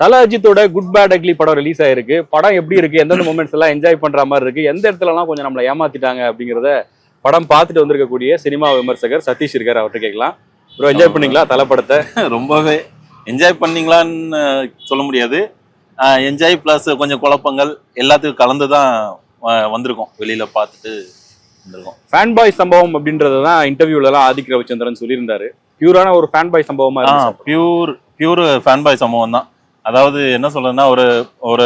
தல அஜித்தோட good bad ugly படம் ரிலீஸ் ஆயிருக்கு. படம் எப்படி இருக்கு, எந்தெந்த மூமெண்ட்ஸ் எல்லாம் என்ஜாய் பண்ற மாதிரி இருக்கு, எந்த இடத்துல எல்லாம் கொஞ்சம் நம்மளை ஏமாத்திட்டாங்க அப்படிங்கறத படம் பார்த்துட்டு வந்திருக்கக்கூடிய சினிமா விமர்சகர் சதீஷ் இருக்காரு, அவர்கிட்ட கேட்கலாம். ப்ரோ, என்ஜாய் பண்ணீங்களா தல படத்தை? ரொம்பவே என்ஜாய் பண்ணீங்களான்னு சொல்ல முடியாது. என்ஜாய் பிளஸ் கொஞ்சம் குழப்பங்கள் எல்லாத்துக்கும் கலந்து தான் வந்திருக்கோம். வெளியில பார்த்துட்டு வந்திருக்கோம். ஃபேன் பாய் சம்பவம் அப்படின்றதான் இன்டர்வியூல எல்லாம் ஆதிக் ரவிச்சந்திரன் சொல்லியிருந்தாரு. பியூரான ஒரு ஃபேன் பாய் சம்பவமா இருந்துச்சு. பியூர் ஃபேன் பாய் சம்பவம் தான். அதாவது என்ன சொல்றதுன்னா, ஒரு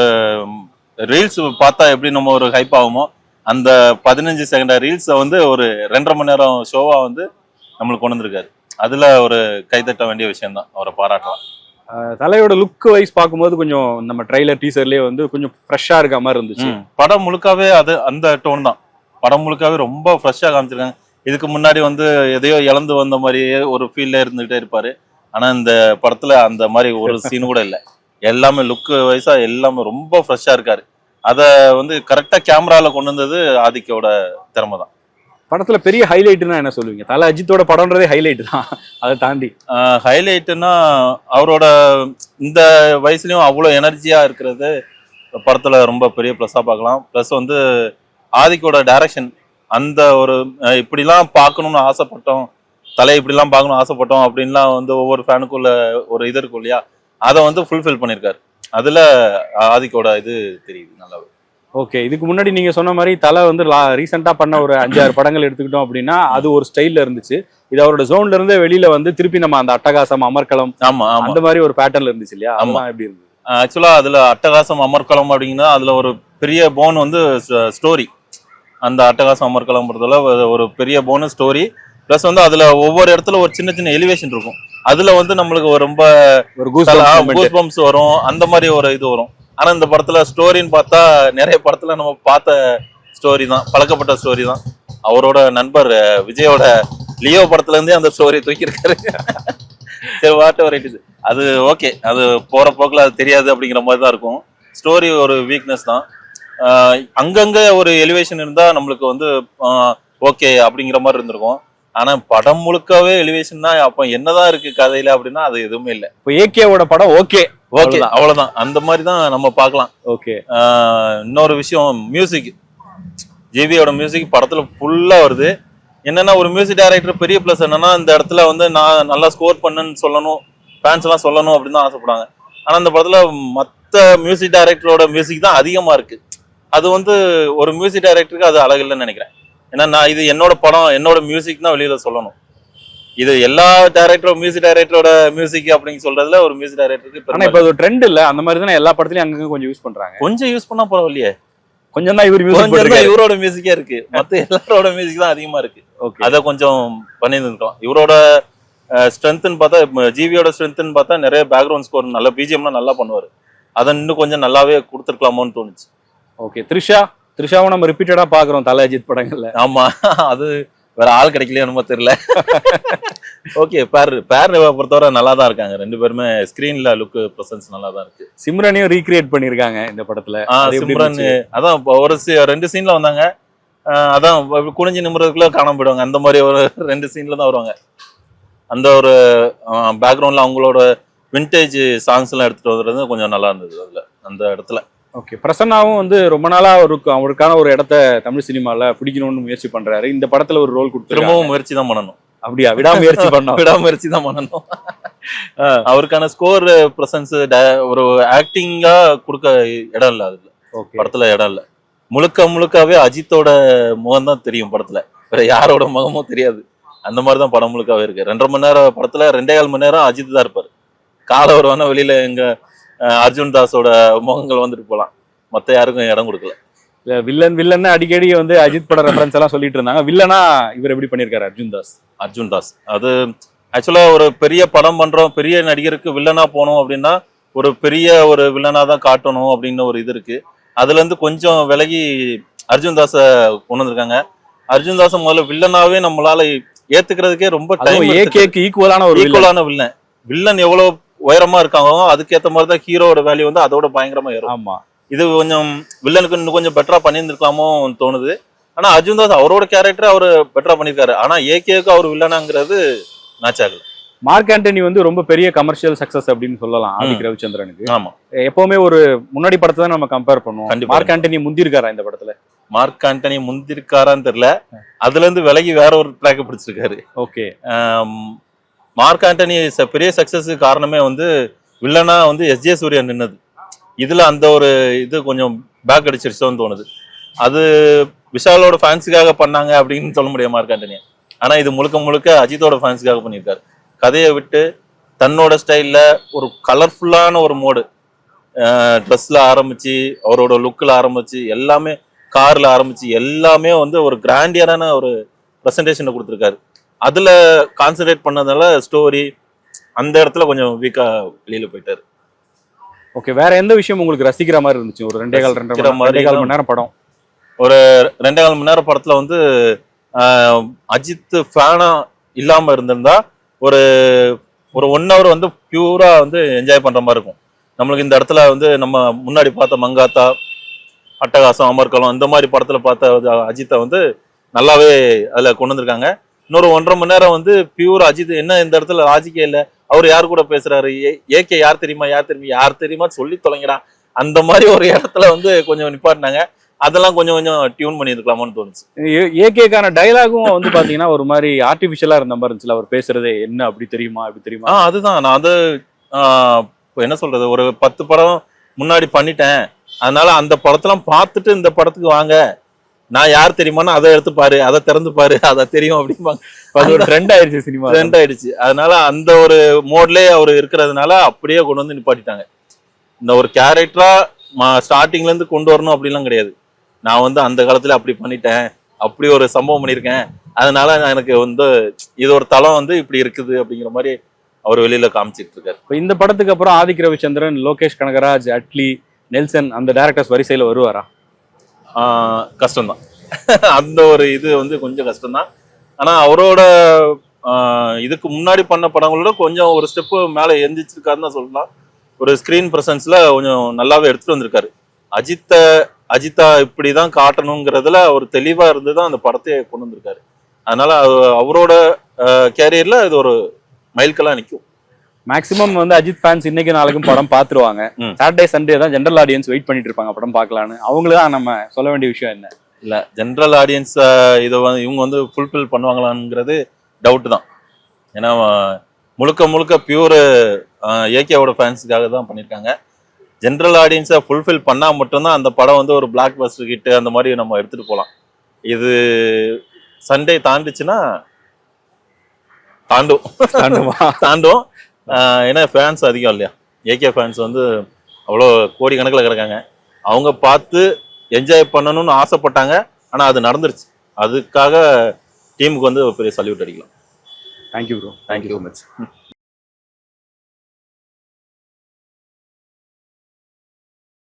ரீல்ஸ் பார்த்தா எப்படி நம்ம ஒரு ஹைப் ஆகுமோ, அந்த 15 செகண்ட் ரீல்ஸை வந்து ஒரு 2.5 மணி நேரம் ஷோவா வந்து நம்மளுக்கு கொண்டு வந்திருக்காரு. அதுல ஒரு கைத்தட்ட வேண்டிய விஷயம் தான், அவரை பாராட்டலாம். தலையோட லுக் வைஸ் பார்க்கும்போது கொஞ்சம் நம்ம ட்ரைலர் டீசர்லயே வந்து கொஞ்சம் ஃப்ரெஷ்ஷா இருக்க மாதிரி இருந்துச்சு. படம் முழுக்காவே அது அந்த டோன் தான். படம் முழுக்காவே ரொம்ப ஃப்ரெஷ்ஷா காமிச்சிருக்காங்க. இதுக்கு முன்னாடி வந்து எதையோ இழந்து வந்த மாதிரியே ஒரு ஃபீல்ல இருந்துகிட்டே இருப்பாரு. ஆனா இந்த படத்துல அந்த மாதிரி ஒரு சீன் கூட இல்லை. எல்லாமே லுக் வைஸா எல்லாமே ரொம்ப ஃப்ரெஷ்ஷா இருக்காரு. அதை வந்து கரெக்டா கேமரால கொண்டு வந்தது ஆதிக்கோட திறமை தான். படத்துல பெரிய ஹைலைட்னா என்ன சொல்லுவீங்க? தல அஜித்தோட படம்ன்றதே ஹைலைட் தான். அதை தாண்டி ஹைலைட்னா அவரோட இந்த வயசுலயும் அவ்வளோ எனர்ஜியா இருக்கிறது படத்துல ரொம்ப பெரிய ப்ளஸ்ஸா பார்க்கலாம். ப்ளஸ் வந்து ஆதிக்கோட டைரக்ஷன், அந்த ஒரு இப்படிலாம் பார்க்கணும்னு ஆசைப்பட்டோம், தலை இப்படிலாம் பார்க்கணும்னு ஆசைப்பட்டோம் அப்படின்லாம் வந்து ஒவ்வொரு ஃபேனுக்குள்ள ஒரு இது இருக்கும் இல்லையா, அதை வந்து ஃபுல்ஃபில் பண்ணியிருக்காரு. அதுல ஆதிக்கோட இது தெரியுது நல்லாவே. ஓகே, இதுக்கு முன்னாடி நீங்க சொன்ன மாதிரி தலை வந்து ரீசெண்டா பண்ண ஒரு 5-6 படங்கள் எடுத்துக்கிட்டோம் அப்படின்னா அது ஒரு ஸ்டைல்ல இருந்துச்சு. இது அவரோட ஜோன்ல இருந்தே வெளியில வந்து திருப்பி நம்ம அந்த அட்டகாசம் அமர்க்களம் அந்த மாதிரி ஒரு பேட்டர்ன்ல இருந்துச்சு இல்லையா? ஆமா, எப்படி இருந்தது? ஆக்சுவலா அதுல அட்டகாசம் அமர்க்களம் அப்படிங்கன்னா அதுல ஒரு பெரிய போன் வந்து ஸ்டோரி. அந்த அட்டகாசம் அமர்க்களம்ன்றதுல ஒரு பெரிய போன் ஸ்டோரி. பிளஸ் வந்து அதுல ஒவ்வொரு இடத்துல ஒரு சின்ன சின்ன எலிவேஷன் இருக்கும். அதுல வந்து நம்மளுக்கு ரொம்ப ஒரு கூஸ்பம்ஸ் வரும், அந்த மாதிரி ஒரு இது வரும். ஆனா இந்த படத்துல ஸ்டோரின்னு பார்த்தா நிறைய படத்துல நம்ம பார்த்த ஸ்டோரி தான், பழக்கப்பட்ட ஸ்டோரி தான். அவரோட நண்பர் விஜயோட லியோ படத்துல இருந்தே அந்த ஸ்டோரி தூக்கியிருக்காரு. சரி, வாட் எவர் இட் இஸ், அது ஓகே, அது போற போக்குல அது தெரியாது அப்படிங்கிற மாதிரி தான் இருக்கும். ஸ்டோரி ஒரு வீக்னஸ் தான். அங்கங்க ஒரு எலிவேஷன் இருந்தா நம்மளுக்கு வந்து ஓகே அப்படிங்கிற மாதிரி இருந்திருக்கும். ஆனா படம் முழுக்கவே எலிவேஷன்னா அப்ப என்னதான் இருக்கு கதையில அப்படின்னா அது எதுவுமே இல்லை. இப்போ ஏகேவோட படம் ஓகே ஓகே அவ்வளவுதான், அந்த மாதிரி தான் நம்ம பார்க்கலாம். ஓகே, இன்னொரு விஷயம், மியூசிக். ஜிவியோட மியூசிக் படத்துல ஃபுல்லா வருது. என்னன்னா ஒரு மியூசிக் டைரக்டர் பெரிய பிளஸ் என்னன்னா இந்த இடத்துல வந்து நான் நல்லா ஸ்கோர் பண்ணுன்னு சொல்லணும், ஃபேன்ஸ் எல்லாம் சொல்லணும் அப்படின்னு தான் ஆசைப்படுறாங்க. ஆனா இந்த படத்துல மற்ற மியூசிக் டைரக்டரோட மியூசிக் தான் அதிகமா இருக்கு. அது வந்து ஒரு மியூசிக் டைரக்டருக்கு அது அழகில்லைன்னு நினைக்கிறேன். ஏன்னா நான் இது என்னோட படம், என்னோட மியூசிக் தான் வெளியில சொல்லணும். இது எல்லா டைரக்டரும் மியூசிக் டைரக்டரோட மியூசிக் அப்படின்னு சொல்றதுல ஒரு மியூசிக் டைரக்டருக்கு ஆனா இப்ப அது ட்ரெண்ட் இல்ல, அந்த மாதிரி தானே எல்லா படத்துலயும் அங்கங்க கொஞ்சம் யூஸ் பண்றாங்க. கொஞ்சம் யூஸ் பண்ணா பரவாயில்லையே, கொஞ்சம் தான் இவரோட மியூசிக்கே இருக்கு, மத்த எல்லாரோட மியூசிக் தான் அதிகமா இருக்கு. அதை கொஞ்சம் பண்ணிருக்கோம். இவரோட ஸ்ட்ரென்த்னு பார்த்தா, ஜிவியோட ஸ்ட்ரென்த்னு பார்த்தா நிறைய பேக்ரவுண்ட் ஸ்கோர் நல்ல பிஜிஎம்லாம் நல்லா பண்ணுவாரு. அதை இன்னும் கொஞ்சம் நல்லாவே கொடுத்துருக்கலாமோன்னு தோணுச்சு. ஓகே, த்ரிஷாவை நம்ம ரிப்பீட்டடா பாக்குறோம் தல அஜித் படங்கள்ல. ஆமா, அது வேற ஆள் கிடைக்கலையோ என்னமோ தெரியல. ஓகே, பேர் பொறுத்தவரை நல்லா தான் இருக்காங்க ரெண்டு பேருமே. ஸ்கிரீன்ல லுக் பிரசன்ஸ் நல்லா தான் இருக்கு. சிம்ரனையும் ரீக்ரியேட் பண்ணிருக்காங்க இந்த படத்துல. சிம்ரன் அதான் ஒரு 2 சீன்ல வந்தாங்க. அதான் குனிஞ்சு நிமிடத்துக்குள்ள காணாம போயிடுவாங்க. அந்த மாதிரி ஒரு 2 சீன்ல தான் வருவாங்க. அந்த ஒரு பேக்ரவுண்ட்ல அவங்களோட விண்டேஜ் சாங்ஸ் எல்லாம் எடுத்துட்டு வர்றது கொஞ்சம் நல்லா இருந்தது அதுல, அந்த இடத்துல. ஓகே, பிரசன்னாவும் வந்து ரொம்ப நாளா அவருக்கான ஒரு இடத்த தமிழ் சினிமால பிடிக்கணும்னு முயற்சி பண்றாரு. இந்த படத்துல ஒரு ரோல் கொடுத்து திரும்பவும் முயற்சி தான் பண்ணணும். அப்படியா? விடாமுயற்சி தான் பண்ணணும். அவருக்கான ஸ்கோர் பிரசன்ஸ் ஒரு ஆக்டிங்கா கொடுக்க இடம் இல்ல அதுல. படத்துல இடம் இல்ல. முழுக்கவே அஜித்தோட முகம் தான் தெரியும் படத்துல, வேற யாரோட முகமும் தெரியாது. அந்த மாதிரிதான் படம் முழுக்காவே இருக்கு. 2.5 மணி நேரம் படத்துல 2.25 மணி நேரம் அஜித் தான் இருப்பாரு. கால வருவானா வெளியில எங்க அர்ஜுன் தாஸோட முகங்கள் வந்துட்டு போலாம், மத்த யாருக்கும் இடம் கொடுக்கல. வில்லன் அடிக்கடி வந்து அஜித் பட ரெஃபரன்ஸ் எல்லாம் சொல்லிட்டு இருந்தாங்க. வில்லனா இவர் எப்படி பண்ணிருக்காரு? அர்ஜுன் தாஸ் அது ஆக்சுவலா ஒரு பெரிய படம் பண்றோம், பெரிய நடிகருக்கு வில்லனா போனோம் அப்படின்னா ஒரு பெரிய ஒரு வில்லனா தான் காட்டணும் அப்படின்னு ஒரு இது இருக்கு. அதுல இருந்து கொஞ்சம் விலகி அர்ஜுன் தாஸ கொண்டு வந்திருக்காங்க. அர்ஜுன் தாஸ முதல்ல வில்லனாவே நம்மளால ஏத்துக்கிறதுக்கே ரொம்ப டைம். ஈக்குவலான வில்லன் எவ்வளவு உயரமா இருக்காங்க, அதுக்கேற்ற மாதிரி தான் ஹீரோட வேல்யூ வந்து அதோட பயங்கரமா ஏறும். ஆமா, இது கொஞ்சம் வில்லனுக்கு இன்னும் கொஞ்சம் பெட்டரா பண்ணியிருந்திருக்கலாமோ தோணுது. ஆனா அர்ஜுன் தாஸ் அவரோட கேரக்டர் அவரு பெட்டரா பண்ணிருக்காரு. ஆனா ஏகேக்கு அவர் வில்லனாங்கிறது மேட்ச் ஆகல. மார்க் ஆண்டனி வந்து ரொம்ப பெரிய கமர்ஷியல் சக்சஸ் அப்படின்னு சொல்லலாம் ஆதிக் ரவிச்சந்திரனுக்கு. ஆமா, எப்பவுமே ஒரு முன்னாடி படத்தை தான் நம்ம கம்பேர் பண்ணுவோம். கண்டிப்பா. மார்க் ஆண்டனி முந்திருக்காரா இந்த படத்துல? மார்க் ஆண்டனி முந்திருக்காரான்னு தெரியல, அதுல இருந்து விலகி வேற ஒரு ட்ராக் பிடிச்சிருக்காரு. ஓகே. மார்க் ஆண்டனி பெரிய சக்சஸ் காரணமே வந்து வில்லனா வந்து எஸ்ஜே சூர்யா நின்னது. இதுல அந்த ஒரு இது கொஞ்சம் பேக் அடிச்சிருச்சோன்னு தோணுது. அது விஷாலோட ஃபேன்ஸுக்காக பண்ணாங்க அப்படின்னு சொல்ல முடியாது மார்க் ஆண்டனி. ஆனா இது முழுக்க முழுக்க அஜித்தோட ஃபேன்ஸுக்காக பண்ணியிருக்காரு. கதையை விட்டு தன்னோட ஸ்டைல்ல ஒரு கலர்ஃபுல்லான ஒரு மோடு, ட்ரெஸ்ல ஆரம்பிச்சு அவரோட லுக்கில் ஆரம்பிச்சு எல்லாமே, கார்ல ஆரம்பிச்சு எல்லாமே வந்து ஒரு கிராண்டியரான ஒரு ப்ரெசன்டேஷனை கொடுத்துருக்காரு. அதுல கான்சென்ட்ரேட் பண்ணதுனால ஸ்டோரி அந்த இடத்துல கொஞ்சம் வீக்கா வெளியில போயிட்டாரு. ஓகே. வேற எந்த விஷயம் உங்களுக்கு ரசிக்கிற மாதிரி இருந்துச்சு? ஒரு 2.5 மணி நேரம் படம். ஒரு 2.5 மணி நேரம் படத்துல வந்து அஜித் ஃபேனா இல்லாம இருந்திருந்தா ஒரு ஒரு 1 hour வந்து பியூரா வந்து என்ஜாய் பண்ற மாதிரி இருக்கும். நம்மளுக்கு இந்த இடத்துல வந்து நம்ம முன்னாடி பார்த்த மங்காத்தா, அட்டகாசம், அமர்கலம் அந்த மாதிரி படத்துல பார்த்த அஜித்தை வந்து நல்லாவே அதுல கொண்டு வந்திருக்காங்க. இன்னொரு 1.5 மணி நேரம் வந்து பியூர் அஜித் என்ன இந்த இடத்துல லாஜிக்கே இல்லை, அவர் யார் கூட பேசுறாரு, ஏகே யார் தெரியுமா சொல்லி தொலைங்கடா, அந்த மாதிரி ஒரு இடத்துல வந்து கொஞ்சம் நிப்பாட்டினாங்க. அதெல்லாம் கொஞ்சம் கொஞ்சம் டியூன் பண்ணிருக்கலாமான்னு தோணுச்சு. ஏகேக்கான டைலாகும் வந்து பாத்தீங்கன்னா ஒரு மாதிரி ஆர்டிபிஷியலா இருந்த மாதிரி இருந்துச்சு. அவர் பேசுறதே என்ன அப்படி தெரியுமா. அதுதான் நான் அது என்ன சொல்றது, ஒரு 10 படம் முன்னாடி பண்ணிட்டேன், அதனால அந்த படத்தெல்லாம் பார்த்துட்டு இந்த படத்துக்கு வாங்க, நான் யார் தெரியுமான்னு அதை எடுத்து பாரு, அதை திறந்து பாரு, அதை தெரியும் அப்படிம்பாங்க. அது ஒரு ட்ரெண்ட் ஆயிடுச்சு, சினிமா ட்ரெண்ட் ஆயிடுச்சு. அதனால அந்த ஒரு மோட்லயே அவர் இருக்கிறதுனால அப்படியே கொண்டு வந்து நிப்பாட்டிட்டாங்க. இந்த ஒரு கேரக்டரா ஸ்டார்டிங்ல இருந்து கொண்டு வரணும் அப்படிலாம் கிடையாது. நான் வந்து அந்த காலத்துல அப்படி பண்ணிட்டேன், அப்படி ஒரு சம்பவம் பண்ணியிருக்கேன், அதனால எனக்கு வந்து இது ஒரு தளம் வந்து இப்படி இருக்குது அப்படிங்கிற மாதிரி அவர் வெளியில காமிச்சிட்டு இருக்காரு. இப்போ இந்த படத்துக்கு அப்புறம் ஆதிக் ரவிச்சந்திரன், லோகேஷ் கனகராஜ், அட்லி, நெல்சன் அந்த டைரக்டர்ஸ் வரிசையில வருவாரா? கஷ்டம்தான். அந்த ஒரு இது வந்து கொஞ்சம் கஷ்டம்தான். ஆனா அவரோட இதுக்கு முன்னாடி பண்ண படங்களோட கொஞ்சம் ஒரு ஸ்டெப்பு மேல எந்திரிச்சிருக்காருன்னு தான் சொல்லலாம். ஒரு ஸ்கிரீன் பிரசன்ஸ்ல கொஞ்சம் நல்லாவே எடுத்துட்டு வந்திருக்காரு. அஜித்தா இப்படிதான் காட்டணுங்கிறதுல ஒரு தெளிவா இருந்துதான் அந்த படத்தையே கொண்டு வந்திருக்காரு. அதனால அவரோட கேரியர்ல இது ஒரு மைல்கல்லா நிற்கும். மேக்ஸிமம் வந்து அஜித் ஃபேன்ஸ் இன்னைக்கு நாளைக்கும் படம் பார்த்துருவாங்க. சாட்டர்டே சண்டே தான் ஜென்ரல் ஆடியன்ஸ் வெயிட் பண்ணிட்டு இருப்பாங்க படம் பார்க்கலான்னு. அவங்களுக்கு தான் நம்ம சொல்ல வேண்டிய விஷயம் என்ன? இல்ல, ஜென்ரல் ஆடியன்ஸ் இதை வந்து இவங்க வந்து ஃபுல்ஃபில் பண்ணுவாங்களாங்கிறது டவுட் தான். ஏன்னா முழுக்க முழுக்க பியூர் ஏகேவோட ஃபேன்ஸுக்காக தான் பண்ணியிருக்காங்க. ஜென்ரல் ஆடியன்ஸை ஃபுல்ஃபில் பண்ணால் மட்டும்தான் அந்த படம் வந்து ஒரு பிளாக் பஸ்டர் ஹிட் அந்த மாதிரி நம்ம எடுத்துகிட்டு போகலாம். இது சண்டே தாண்டிச்சுன்னா தாண்டும். ஏன்னா ஃபேன்ஸ் அதிகம் இல்லையா, ஏகே ஃபேன்ஸ் வந்து அவ்வளோ கோடி கணக்கில் கிடக்காங்க. அவங்க பார்த்து என்ஜாய் பண்ணணும்னு ஆசைப்பட்டாங்க, ஆனால் அது நடந்துருச்சு. அதுக்காக டீமுக்கு வந்து ஒரு பெரிய சல்யூட் அடிக்கலாம். Thank you bro, thank you so much.